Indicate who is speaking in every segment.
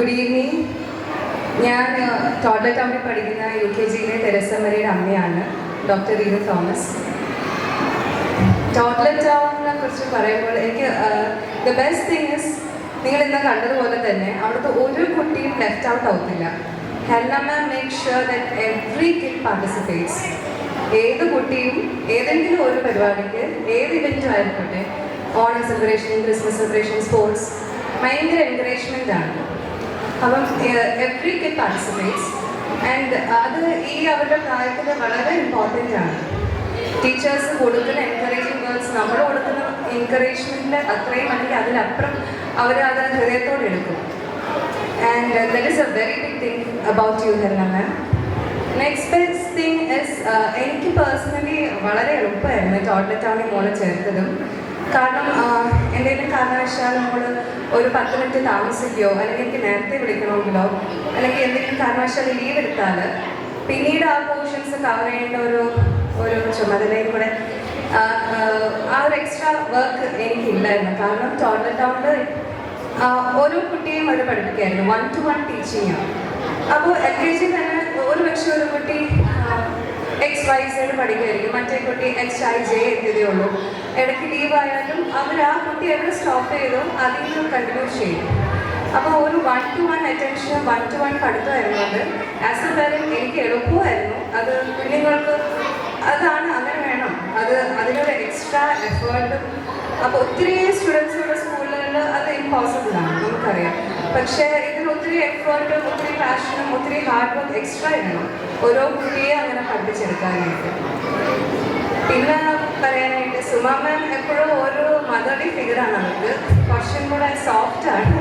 Speaker 1: Good evening. ഞാൻ toddler ടൗണിൽ പഠിക്കുന്ന UKGയിലെ തെരേസ മരിയുടെ അമ്മയാണ്, ഡോക്ടർ റീന തോമസ്. ടോഡ്ലർ ടൗണിനെ കുറിച്ച് പറയുമ്പോൾ എനിക്ക് ദ ബെസ്റ്റ് തിങ് ഇസ്, നിങ്ങൾ ഇന്ന് കണ്ടതുപോലെ തന്നെ അവിടുത്തെ ഒരു കുട്ടിയും ലെഫ്റ്റ് ഔട്ട് ആവത്തില്ല. Helna ma'am make sure that every kid participates. ഏത് കുട്ടിയും ഏതെങ്കിലും ഒരു പരിപാടിക്ക്, ഏത് ഇവൻറ്റും ആയിക്കോട്ടെ, Onam celebration, Christmas celebration, sports, ഭയങ്കര എൻകറേജ്മെൻ്റ് ആണ്. അപ്പം എവ്രി കിഡ് പാർട്ടിസിപ്പേറ്റ്സ് ആൻഡ് അത് ഈ അവരുടെ പ്രായത്തിൽ വളരെ ഇമ്പോർട്ടൻ്റ് ആണ്. ടീച്ചേഴ്സ് കൊടുക്കുന്ന എൻകറേജിങ് വേർഡ്സ്, നമ്മൾ കൊടുക്കുന്ന എൻകറേജ്മെൻറ്റിൽ അത്രയും അല്ലെങ്കിൽ അതിനപ്പുറം അവർ അത് ഹൃദയത്തോടെ എടുക്കും. And that is a very big thing about you Helna ma'am. Next best thing is, എനിക്ക് പേഴ്സണലി വളരെ എളുപ്പമായിരുന്നു ടോഡ്ലർ ടൗണിൽ മോളെ ചേർത്തതും. കാരണം എന്തെങ്കിലും കാരണവശാൽ നമ്മൾ ഒരു 10 മിനിറ്റ് താമസിക്കുകയോ അല്ലെങ്കിൽ എനിക്ക് നേരത്തെ വിളിക്കണമെങ്കിലോ അല്ലെങ്കിൽ എന്തെങ്കിലും കാരണവശാൽ ലീവ് എടുത്താൽ പിന്നീട് ആ പോർഷൻസ് കവർ ചെയ്യേണ്ട ഒരു ചുമതലയും കൂടെ, ആ ഒരു എക്സ്ട്രാ വർക്ക് എനിക്കില്ലായിരുന്നു. കാരണം ടോഡ്ലർ ടൗണിൽ ഓരോ കുട്ടിയെയും അവർ പഠിപ്പിക്കുകയായിരുന്നു, 1-to-1 ടീച്ചിങ്ങാണ്. അപ്പോൾ LKG തന്നെ ഒരു പക്ഷേ ഒരു കുട്ടി XYZ പഠിക്കുമായിരിക്കും, മറ്റേ കുട്ടി XIJ എത്തിയതേ ഉള്ളൂ. ഇടയ്ക്ക് ലീവായാലും അവർ ആ കുട്ടി എവിടെ സ്റ്റോപ്പ് ചെയ്തോ അതിൽ നിന്ന് കണ്ടിന്യൂ ചെയ്യും. അപ്പോൾ ഒരു 1-to-1 അറ്റൻഷനും 1-to-1 പഠിത്തമായിരുന്നത് ആസ് എ പാരന്റ് എനിക്ക് എളുപ്പമായിരുന്നു. അത് കുഞ്ഞുങ്ങൾക്ക് അതാണ്, അങ്ങനെ വേണം, അതിനൊരു എക്സ്ട്രാ എഫേർട്ടും. അപ്പോൾ ഒത്തിരി സ്റ്റുഡൻസുള്ള സ്കൂളുകളിൽ അത് ഇമ്പോസിബിളാണ്, നമുക്കറിയാം. പക്ഷേ ഇതിന് ഒത്തിരി എഫേർട്ടും ഒത്തിരി പാഷനും ഒത്തിരി ഹാർഡ് വർക്ക് എക്സ്ട്രാ വേണം ഓരോ കുട്ടിയെ അങ്ങനെ പഠിപ്പിച്ചെടുക്കാനായിട്ട്. പിന്നെ പറയാനായിട്ട് സുമ മാം എപ്പോഴും ഒരു മദർലി ഫിഗറാണ്, അവർക്ക് കുറച്ചും കൂടെ സോഫ്റ്റാണ്.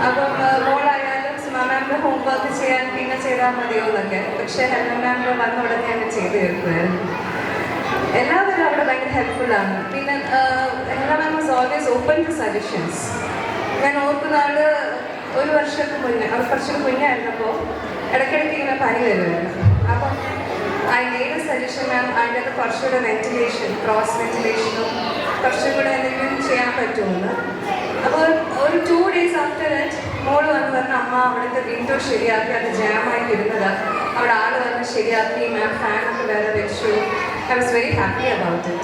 Speaker 1: അപ്പം മോളായാലും സുമ മാമിൻ്റെ ഹോംവർക്ക് ചെയ്യാൻ പിന്നെ ചെയ്താൽ മതിയോ എന്നൊക്കെ. പക്ഷേ ഹെൽന മാമിൻ്റെ വന്ന ഉടനെ തന്നെ ചെയ്ത് തീർക്കുമായിരുന്നു. എല്ലാവരും അവിടെ ഭയങ്കര ഹെൽപ്ഫുള്ളാണ്. പിന്നെ Helna ma'am was always open to suggestions. ഞാൻ ഓർക്കുന്ന ആൾ ഒരു വർഷത്തിന് മുന്നേ, അവർ കുറച്ചുകൂടി മുന്നേ ആയിരുന്നപ്പോൾ ഇടയ്ക്കിടയ്ക്ക് ഇങ്ങനെ പനി വരുമായിരുന്നു. അപ്പം ഐ മെയ്ഡ് എ സജഷൻ, മാം അതിൻ്റെ അത് കുറച്ചുകൂടെ വെന്റിലേഷൻ, ക്രോസ് വെന്റിലേഷനും കുറച്ചും കൂടെ എന്തെങ്കിലും ചെയ്യാൻ പറ്റുമെന്ന്. അപ്പോൾ ഒരു 2 days ആഫ്റ്റർ ദാറ്റ് മോള് വന്ന് പറഞ്ഞ, അമ്മ അവിടുത്തെ വിൻഡോ ശരിയാക്കി, അത് ജാമായിട്ട് ഇരുന്നതാണ്, അവിടെ ആൾ വന്ന് ശരിയാക്കി, മാം ഫാനൊക്കെ വേറെ വെച്ചു. I was very happy about it.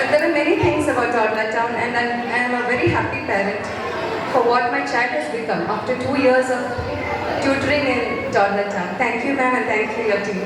Speaker 1: There are many things about Toddler Town, and I am a very happy parent for what my child has become after 2 years of tutoring in Toddler Town. Thank you, ma'am, and thank you, your team.